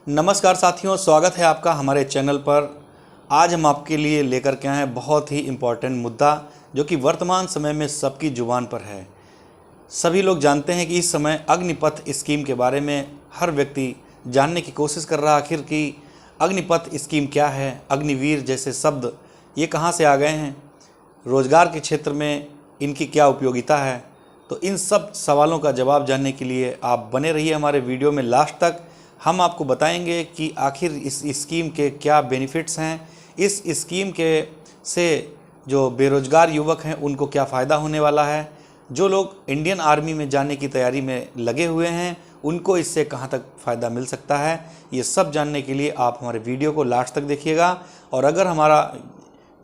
नमस्कार साथियों, स्वागत है आपका हमारे चैनल पर। आज हम आपके लिए लेकर के आए हैं बहुत ही इम्पोर्टेंट मुद्दा जो कि वर्तमान समय में सबकी जुबान पर है। सभी लोग जानते हैं कि इस समय अग्निपथ स्कीम के बारे में हर व्यक्ति जानने की कोशिश कर रहा है आखिर कि अग्निपथ स्कीम क्या है, अग्निवीर जैसे शब्द ये कहाँ से आ गए हैं, रोजगार के क्षेत्र में इनकी क्या उपयोगिता है। तो इन सब सवालों का जवाब जानने के लिए आप बने रहिए हमारे वीडियो में लास्ट तक। हम आपको बताएंगे कि आखिर इस स्कीम के क्या बेनिफिट्स हैं, इस स्कीम के से जो बेरोजगार युवक हैं उनको क्या फ़ायदा होने वाला है, जो लोग इंडियन आर्मी में जाने की तैयारी में लगे हुए हैं उनको इससे कहां तक फ़ायदा मिल सकता है। ये सब जानने के लिए आप हमारे वीडियो को लास्ट तक देखिएगा। और अगर हमारा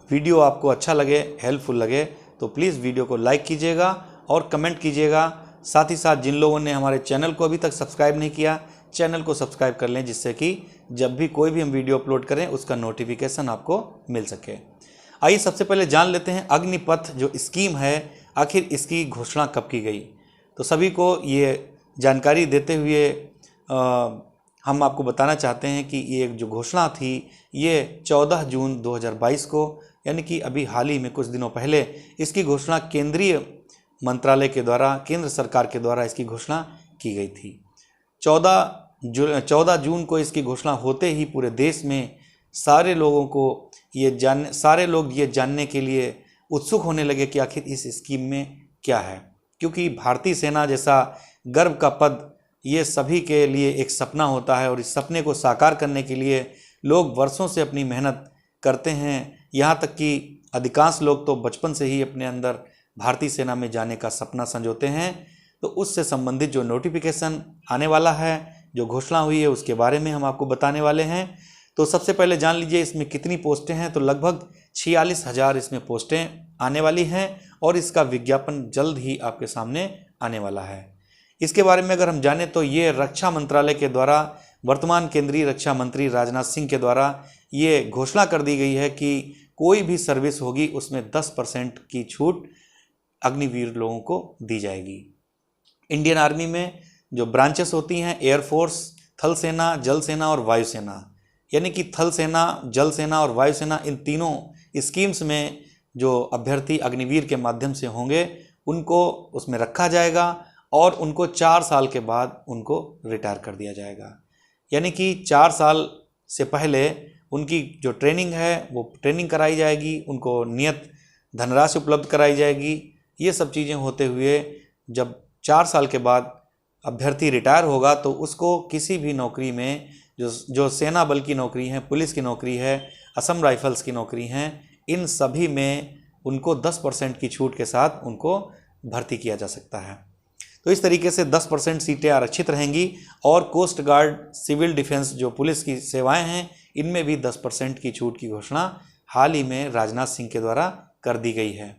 वीडियो आपको अच्छा लगे, हेल्पफुल लगे, तो प्लीज़ वीडियो को लाइक कीजिएगा और कमेंट कीजिएगा। साथ ही साथ जिन लोगों ने हमारे चैनल को अभी तक सब्सक्राइब नहीं किया, चैनल को सब्सक्राइब कर लें, जिससे कि जब भी कोई भी हम वीडियो अपलोड करें उसका नोटिफिकेशन आपको मिल सके। आइए सबसे पहले जान लेते हैं अग्निपथ जो स्कीम है आखिर इसकी घोषणा कब की गई। तो सभी को ये जानकारी देते हुए हम आपको बताना चाहते हैं कि ये जो घोषणा थी ये 14 जून 2022 को, यानी कि अभी हाल ही में कुछ दिनों पहले इसकी घोषणा केंद्रीय मंत्रालय के द्वारा, केंद्र सरकार के द्वारा इसकी घोषणा की गई थी। 14 जून को इसकी घोषणा होते ही पूरे देश में सारे लोग ये जानने के लिए उत्सुक होने लगे कि आखिर इस स्कीम में क्या है, क्योंकि भारतीय सेना जैसा गर्व का पद ये सभी के लिए एक सपना होता है और इस सपने को साकार करने के लिए लोग वर्षों से अपनी मेहनत करते हैं। यहाँ तक कि अधिकांश लोग तो बचपन से ही अपने अंदर भारतीय सेना में जाने का सपना संजोते हैं। तो उससे संबंधित जो नोटिफिकेशन आने वाला है, जो घोषणा हुई है, उसके बारे में हम आपको बताने वाले हैं। तो सबसे पहले जान लीजिए इसमें कितनी पोस्टें हैं। तो लगभग 46,000 इसमें पोस्टें आने वाली हैं और इसका विज्ञापन जल्द ही आपके सामने आने वाला है। इसके बारे में अगर हम जानें तो ये रक्षा मंत्रालय के द्वारा, वर्तमान केंद्रीय रक्षा मंत्री राजनाथ सिंह के द्वारा ये घोषणा कर दी गई है कि कोई भी सर्विस होगी उसमें 10% की छूट अग्निवीर लोगों को दी जाएगी। इंडियन आर्मी में जो ब्रांचेस होती हैं, एयरफोर्स, थल सेना, जल सेना और वायुसेना, यानी कि थल सेना, जल सेना और वायुसेना, इन तीनों स्कीम्स में जो अभ्यर्थी अग्निवीर के माध्यम से होंगे उनको उसमें रखा जाएगा और उनको 4 साल के बाद उनको रिटायर कर दिया जाएगा। यानी कि 4 साल से पहले उनकी जो ट्रेनिंग है वो ट्रेनिंग कराई जाएगी, उनको नियत धनराशि उपलब्ध कराई जाएगी। ये सब चीज़ें होते हुए जब 4 साल के बाद अभ्यर्थी रिटायर होगा तो उसको किसी भी नौकरी में, जो सेना बल की नौकरी है, पुलिस की नौकरी है, असम राइफल्स की नौकरी हैं, इन सभी में उनको 10% की छूट के साथ उनको भर्ती किया जा सकता है। तो इस तरीके से 10% सीटें आरक्षित रहेंगी। और कोस्ट गार्ड, सिविल डिफेंस, जो पुलिस की सेवाएं हैं, इनमें भी 10% की छूट की घोषणा हाल ही में राजनाथ सिंह के द्वारा कर दी गई है।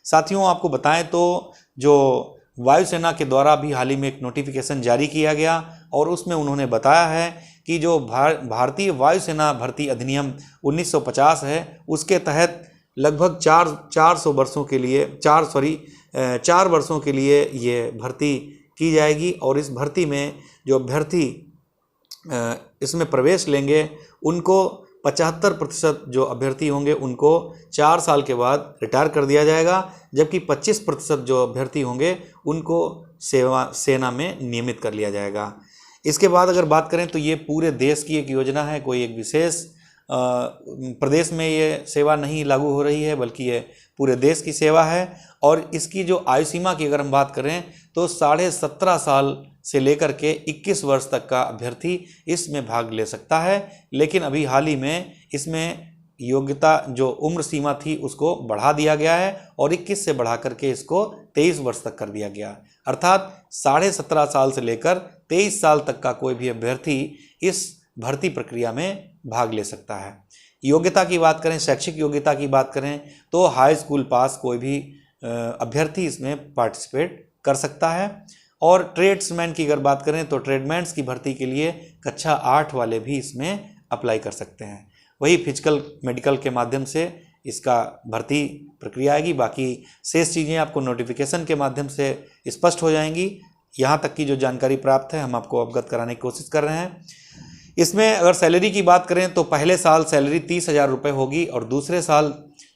साथियों, आपको बताएं तो जो वायुसेना के द्वारा भी हाल ही में एक नोटिफिकेशन जारी किया गया और उसमें उन्होंने बताया है कि जो भारतीय वायुसेना भर्ती अधिनियम 1950 है उसके तहत लगभग 4 वर्षों के लिए ये भर्ती की जाएगी। और इस भर्ती में जो अभ्यर्थी इसमें प्रवेश लेंगे उनको 75% जो अभ्यर्थी होंगे उनको 4 साल के बाद रिटायर कर दिया जाएगा, जबकि 25% जो अभ्यर्थी होंगे उनको सेना में नियमित कर लिया जाएगा। इसके बाद अगर बात करें तो ये पूरे देश की एक योजना है, कोई एक विशेष प्रदेश में ये सेवा नहीं लागू हो रही है, बल्कि ये पूरे देश की सेवा है। और इसकी जो आयु सीमा की अगर हम बात करें तो 17.5 साल से लेकर के 21 वर्ष तक का अभ्यर्थी इसमें भाग ले सकता है। लेकिन अभी हाल ही में इसमें योग्यता, जो उम्र सीमा थी, उसको बढ़ा दिया गया है और 21 से बढ़ा करके इसको 23 वर्ष तक कर दिया गया। अर्थात 17.5 साल से लेकर 23 साल तक का कोई भी अभ्यर्थी इस भर्ती प्रक्रिया में भाग ले सकता है। योग्यता की बात करें, शैक्षिक योग्यता की बात करें तो हाई स्कूल पास कोई भी अभ्यर्थी इसमें पार्टिसिपेट कर सकता है। और ट्रेड्समैन की अगर बात करें तो ट्रेडमैन्स की भर्ती के लिए कक्षा 8 वाले भी इसमें अप्लाई कर सकते हैं। वही फिजिकल मेडिकल के माध्यम से इसका भर्ती प्रक्रिया आएगी। बाकी शेष चीज़ें आपको नोटिफिकेशन के माध्यम से स्पष्ट हो जाएंगी। यहाँ तक की जो जानकारी प्राप्त है हम आपको अवगत कराने की कोशिश कर रहे हैं। इसमें अगर सैलरी की बात करें तो पहले साल सैलरी 30,000 रुपये होगी और दूसरे साल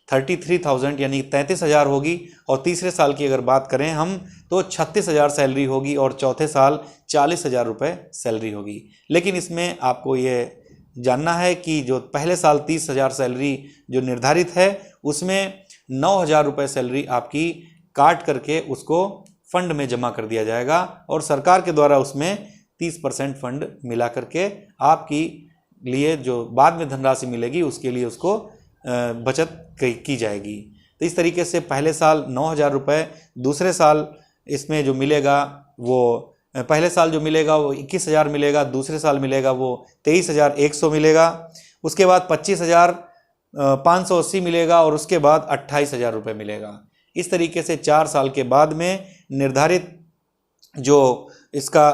33,000 यानी 33,000 होगी, और तीसरे साल की अगर बात करें हम तो 36,000 सैलरी होगी और चौथे साल 40,000 रुपये सैलरी होगी। लेकिन इसमें आपको ये जानना है कि जो पहले साल 30,000 सैलरी जो निर्धारित है उसमें 9,000 रुपये सैलरी आपकी काट करके उसको फंड में जमा कर दिया जाएगा और सरकार के द्वारा उसमें 30% फंड मिला करके आपकी लिए जो बाद में धनराशि मिलेगी उसके लिए उसको बचत की जाएगी। तो इस तरीके से पहले साल 9,000 रुपये, दूसरे साल इसमें जो मिलेगा वो पहले साल जो मिलेगा वो 21,000 मिलेगा, दूसरे साल मिलेगा वो 23,100 मिलेगा, उसके बाद 25,580 मिलेगा और उसके बाद 28,000 रुपये मिलेगा। इस तरीके से 4 साल के बाद में निर्धारित जो इसका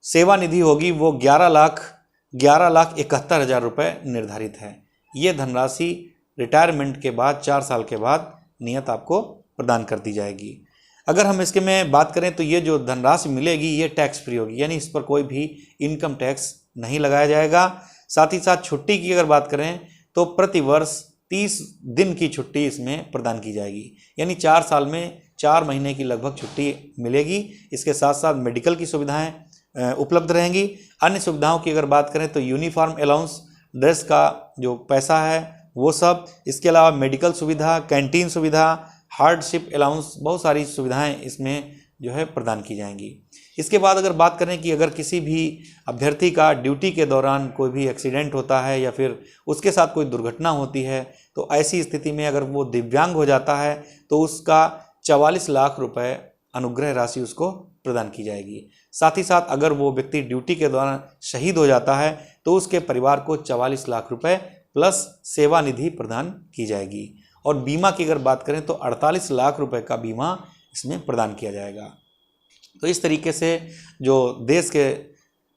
सेवा निधि होगी वो 11,71,000 रुपये निर्धारित है। ये धनराशि रिटायरमेंट के बाद 4 साल के बाद नियत आपको प्रदान कर दी जाएगी। अगर हम इसके में बात करें तो ये जो धनराशि मिलेगी ये टैक्स फ्री होगी, यानी इस पर कोई भी इनकम टैक्स नहीं लगाया जाएगा। साथ ही साथ छुट्टी की अगर बात करें तो प्रति वर्ष 30 दिन की छुट्टी इसमें प्रदान की जाएगी, यानी 4 साल में 4 महीने की लगभग छुट्टी मिलेगी। इसके साथ साथ मेडिकल की सुविधाएं उपलब्ध रहेंगी। अन्य सुविधाओं की अगर बात करें तो यूनिफॉर्म अलाउंस, ड्रेस का जो पैसा है वो सब, इसके अलावा मेडिकल सुविधा, कैंटीन सुविधा, हार्डशिप अलाउंस, बहुत सारी सुविधाएं इसमें जो है प्रदान की जाएंगी। इसके बाद अगर बात करें कि अगर किसी भी अभ्यर्थी का ड्यूटी के दौरान कोई भी एक्सीडेंट होता है या फिर उसके साथ कोई दुर्घटना होती है तो ऐसी स्थिति में अगर वो दिव्यांग हो जाता है तो उसका 44 लाख रुपए अनुग्रह राशि उसको प्रदान की जाएगी। साथ ही साथ अगर वो व्यक्ति ड्यूटी के दौरान शहीद हो जाता है तो उसके परिवार को 44 लाख रुपए प्लस सेवा निधि प्रदान की जाएगी। और बीमा की अगर बात करें तो 48 लाख रुपए का बीमा इसमें प्रदान किया जाएगा। तो इस तरीके से जो देश के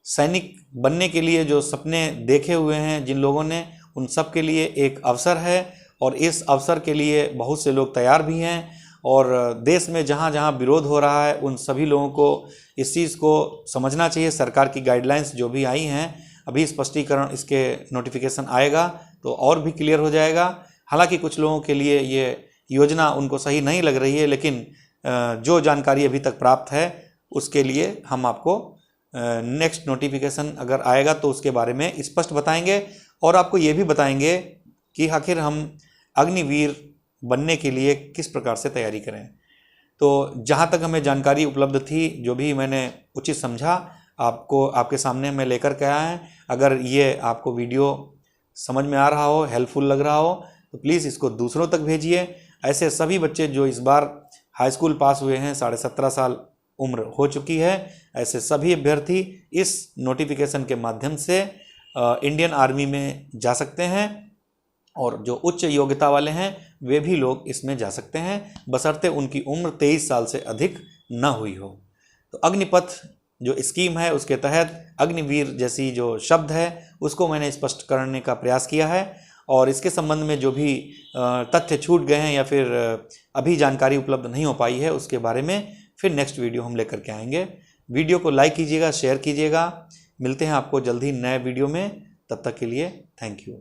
सैनिक बनने के लिए जो सपने देखे हुए हैं जिन लोगों ने, उन सब के लिए एक अवसर है और इस अवसर के लिए बहुत से लोग तैयार भी हैं। और देश में जहाँ जहाँ विरोध हो रहा है उन सभी लोगों को इस चीज़ को समझना चाहिए। सरकार की गाइडलाइंस जो भी आई हैं, अभी स्पष्टीकरण इसके नोटिफिकेशन आएगा तो और भी क्लियर हो जाएगा। हालांकि कुछ लोगों के लिए ये योजना उनको सही नहीं लग रही है, लेकिन जो जानकारी अभी तक प्राप्त है उसके लिए हम आपको नेक्स्ट नोटिफिकेशन अगर आएगा तो उसके बारे में स्पष्ट बताएंगे और आपको ये भी बताएंगे कि आखिर हम अग्निवीर बनने के लिए किस प्रकार से तैयारी करें। तो जहाँ तक हमें जानकारी उपलब्ध थी, जो भी मैंने उचित समझा, आपको आपके सामने मैं लेकर के आया है। अगर ये आपको वीडियो समझ में आ रहा हो, हेल्पफुल लग रहा हो तो प्लीज़ इसको दूसरों तक भेजिए। ऐसे सभी बच्चे जो इस बार हाई स्कूल पास हुए हैं, 17.5 साल उम्र हो चुकी है, ऐसे सभी अभ्यर्थी इस नोटिफिकेशन के माध्यम से इंडियन आर्मी में जा सकते हैं और जो उच्च योग्यता वाले हैं वे भी लोग इसमें जा सकते हैं, बशर्ते उनकी उम्र 23 साल से अधिक न हुई हो। तो अग्निपथ जो स्कीम है उसके तहत अग्निवीर जैसी जो शब्द है उसको मैंने स्पष्ट करने का प्रयास किया है और इसके संबंध में जो भी तथ्य छूट गए हैं या फिर अभी जानकारी उपलब्ध नहीं हो पाई है उसके बारे में फिर नेक्स्ट वीडियो हम लेकर के आएंगे। वीडियो को लाइक कीजिएगा, शेयर कीजिएगा। मिलते हैं आपको जल्दी नए वीडियो में, तब तक के लिए थैंक यू।